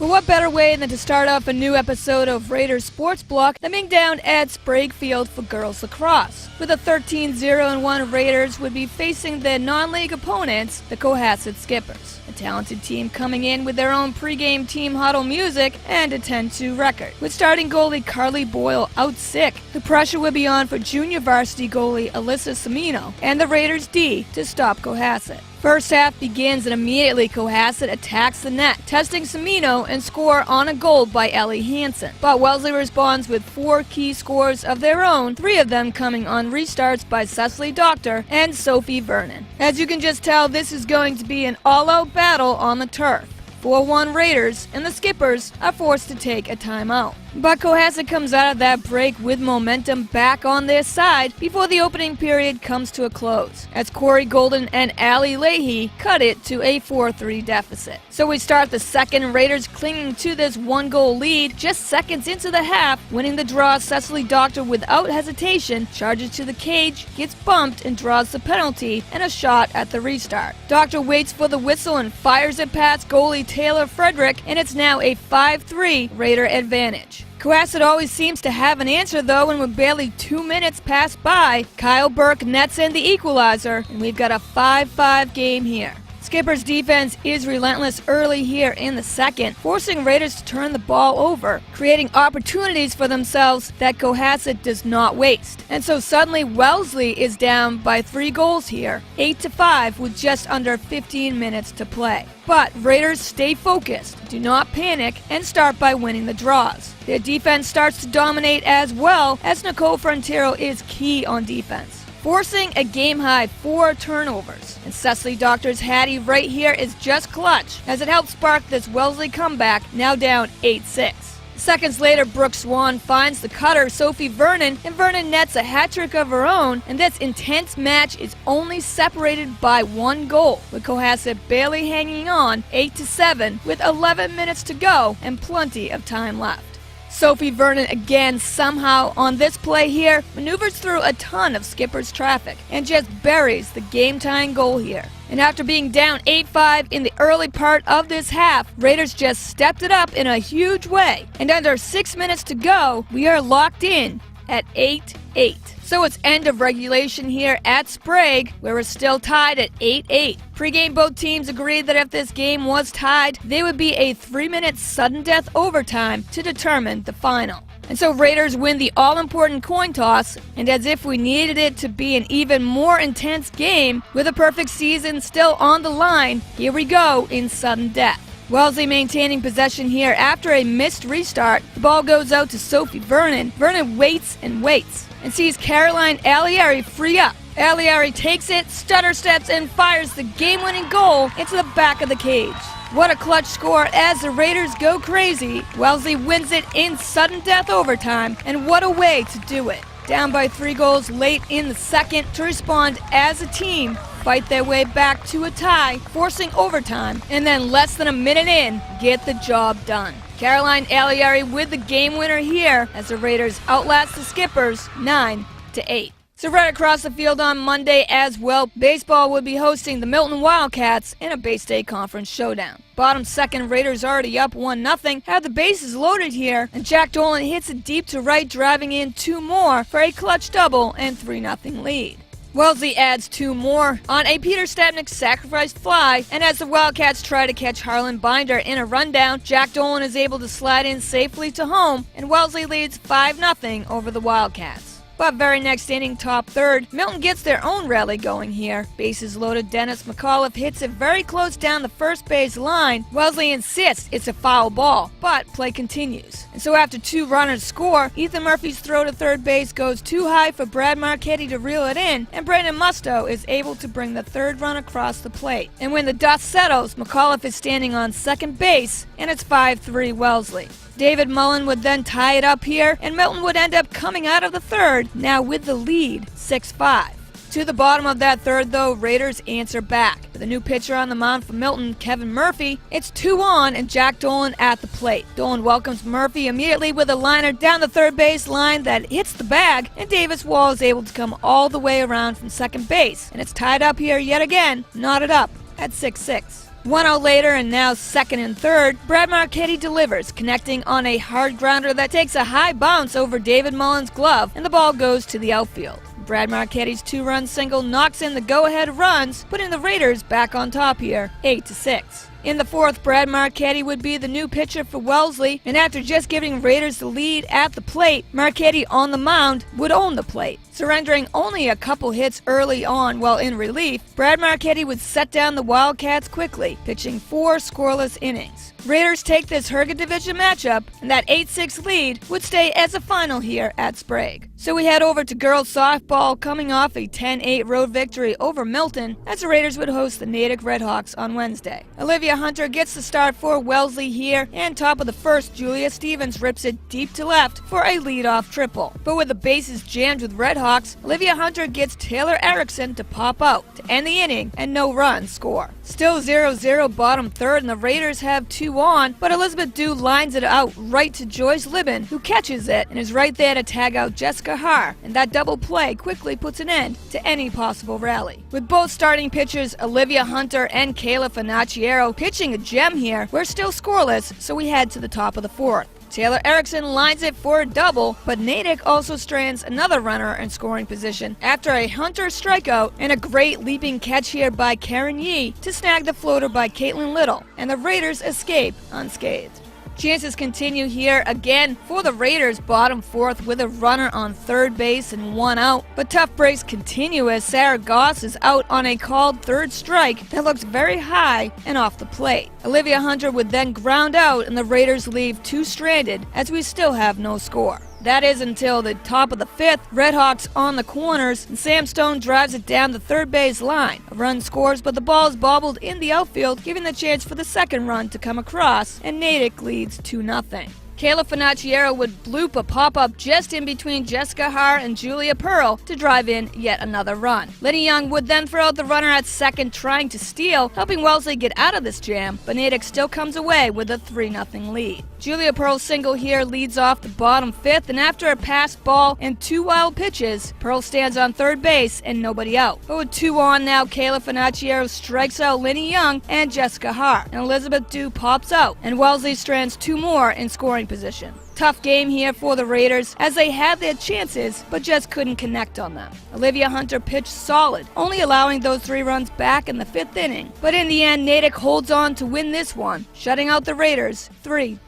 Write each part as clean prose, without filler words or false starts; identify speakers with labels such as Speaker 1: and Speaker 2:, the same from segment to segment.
Speaker 1: Well, what better way than to start off a new episode of Raiders Sports Block than being down at Sprague Field for girls lacrosse, where the 13-0-1 Raiders would be facing their non-league opponents, the Cohasset Skippers, a talented team coming in with their own pregame team huddle music and a 10-2 record. With starting goalie Carly Boyle out sick, the pressure would be on for junior varsity goalie Alyssa Semino and the Raiders D to stop Cohasset. First half begins and immediately Cohasset attacks the net, testing Semino and score on a goal by Ellie Hansen. But Wellesley responds with 4 key scores of their own, 3 of them coming on restarts by Cecily Doctor and Sophie Vernon. As you can just tell, this is going to be an all-out battle on the turf. 4-1 Raiders and the Skippers are forced to take a timeout. But Cohasset comes out of that break with momentum back on their side before the opening period comes to a close, as Corey Golden and Allie Leahy cut it to a 4-3 deficit. So we start the second, Raiders clinging to this 1-goal lead just seconds into the half. Winning the draw, Cecily Doctor without hesitation charges to the cage, gets bumped and draws the penalty and a shot at the restart. Doctor waits for the whistle and fires it past goalie Taylor Frederick, and it's now a 5-3 Raider advantage. Cohasset always seems to have an answer though, and with barely 2 minutes pass by, Kyle Burke nets in the equalizer, and we've got a 5-5 game here. Skipper's defense is relentless early here in the second, forcing Raiders to turn the ball over, creating opportunities for themselves that Cohasset does not waste. And so suddenly Wellesley is down by 3 goals here, 8-5 with just under 15 minutes to play. But Raiders stay focused, do not panic, and start by winning the draws. Their defense starts to dominate as well, as Nicole Frontiero is key on defense, forcing a game-high 4 turnovers. And Cecily Doctor's Hattie right here is just clutch, as it helps spark this Wellesley comeback, now down 8-6. Seconds later, Brooke Swan finds the cutter Sophie Vernon, and Vernon nets a hat-trick of her own, and this intense match is only separated by 1 goal, with Cohasset barely hanging on 8-7 with 11 minutes to go and plenty of time left. Sophie Vernon again somehow on this play here maneuvers through a ton of Skipper's traffic and just buries the game-tying goal here. And after being down 8-5 in the early part of this half, Raiders just stepped it up in a huge way. And under 6 minutes to go, we are locked in at 8-8. So it's end of regulation here at Sprague, where we're still tied at 8-8. Pre-game, both teams agreed that if this game was tied, there would be a 3-minute sudden death overtime to determine the final. And so Raiders win the all-important coin toss, and as if we needed it to be an even more intense game, with a perfect season still on the line, here we go in sudden death. Wellesley maintaining possession here after a missed restart. The ball goes out to Sophie Vernon. Vernon waits and waits and sees Caroline Alieri free up. Alieri takes it, stutter steps, and fires the game-winning goal into the back of the cage. What a clutch score as the Raiders go crazy. Wellesley wins it in sudden death overtime, and what a way to do it. Down by 3 goals late in the second, to respond as a team, fight their way back to a tie, forcing overtime, and then less than a minute in, get the job done. Caroline Alieri with the game winner here as the Raiders outlast the Skippers 9-8. So right across the field on Monday as well, baseball will be hosting the Milton Wildcats in a Bay State Conference showdown. Bottom second, Raiders already up 1-0, have the bases loaded here, and Jack Dolan hits it deep to right, driving in 2 more for a clutch double and 3-0 lead. Wellesley adds 2 more on a Peter Stapnick sacrificed fly, and as the Wildcats try to catch Harlan Binder in a rundown, Jack Dolan is able to slide in safely to home, and Wellesley leads 5-0 over the Wildcats. But very next inning, top third, Milton gets their own rally going here. Bases loaded, Dennis McAuliffe hits it very close down the first base line. Wellesley insists it's a foul ball, but play continues. And so after 2 runners score, Ethan Murphy's throw to third base goes too high for Brad Marchetti to reel it in, and Brandon Musto is able to bring the 3rd run across the plate. And when the dust settles, McAuliffe is standing on second base, and it's 5-3 Wellesley. David Mullen would then tie it up here, and Milton would end up coming out of the 3rd, now with the lead, 6-5. To the bottom of that 3rd, though, Raiders answer back. With a new pitcher on the mound for Milton, Kevin Murphy, it's 2 on and Jack Dolan at the plate. Dolan welcomes Murphy immediately with a liner down the third base line that hits the bag, and Davis Wall is able to come all the way around from second base. And it's tied up here yet again, knotted up at 6-6. 1 out later and now second and third, Brad Marchetti delivers, connecting on a hard grounder that takes a high bounce over David Mullins' glove, and the ball goes to the outfield. Brad Marchetti's 2-run single knocks in the go-ahead runs, putting the Raiders back on top here, 8-6. In the fourth, Brad Marchetti would be the new pitcher for Wellesley, and after just giving Raiders the lead at the plate, Marchetti on the mound would own the plate. Surrendering only a couple hits early on while in relief, Brad Marchetti would set down the Wildcats quickly, pitching 4 scoreless innings. Raiders take this Herga Division matchup, and that 8-6 lead would stay as a final here at Sprague. So we head over to girls softball, coming off a 10-8 road victory over Milton, as the Raiders would host the Natick Redhawks on Wednesday. Olivia Hunter gets the start for Wellesley here, and top of the first, Julia Stevens rips it deep to left for a leadoff triple. But with the bases jammed with Redhawks, Olivia Hunter gets Taylor Erickson to pop out to end the inning, and no runs score. Still 0-0 bottom third, and the Raiders have 2 on, but Elizabeth Dew lines it out right to Joyce Libben, who catches it and is right there to tag out Jessica Haar, and that double play quickly puts an end to any possible rally. With both starting pitchers Olivia Hunter and Kayla Finacciero pitching a gem here, we're still scoreless, so we head to the top of the fourth. Taylor Erickson lines it for a double, but Natick also strands another runner in scoring position after a Hunter strikeout and a great leaping catch here by Karen Yee to snag the floater by Caitlin Little, and the Raiders escape unscathed. Chances continue here again for the Raiders bottom fourth with a runner on third base and 1 out, but tough breaks continue as Sarah Goss is out on a called third strike that looks very high and off the plate. Olivia Hunter would then ground out, and the Raiders leave 2 stranded as we still have no score. That is until the top of the fifth, Redhawks on the corners, and Sam Stone drives it down the third base line. A run scores, but the ball is bobbled in the outfield, giving the chance for the second run to come across, and Natick leads 2-0. Kayla Finacciero would bloop a pop-up just in between Jessica Haar and Julia Pearl to drive in yet another run. Lenny Young would then throw out the runner at second, trying to steal, helping Wellesley get out of this jam, but Natick still comes away with a 3-0 lead. Julia Pearl's single here leads off the bottom fifth, and after a passed ball and 2 wild pitches, Pearl stands on third base and nobody out. But with 2 on now, Kayla Finacciero strikes out Lenny Young and Jessica Haar, and Elizabeth Dew pops out, and Wellesley strands 2 more in scoring position. Tough game here for the Raiders as they had their chances but just couldn't connect on them. Olivia Hunter pitched solid, only allowing those 3 runs back in the 5th inning. But in the end, Natick holds on to win this one, shutting out the Raiders 3-0.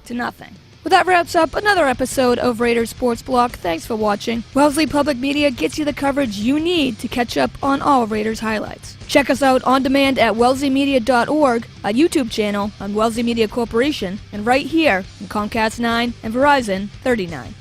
Speaker 1: Well, that wraps up another episode of Raiders Sports Block. Thanks for watching. Wellesley Public Media gets you the coverage you need to catch up on all Raiders highlights. Check us out on demand at wellesleymedia.org, a YouTube channel on Wellesley Media Corporation, and right here on Comcast 9 and Verizon 39.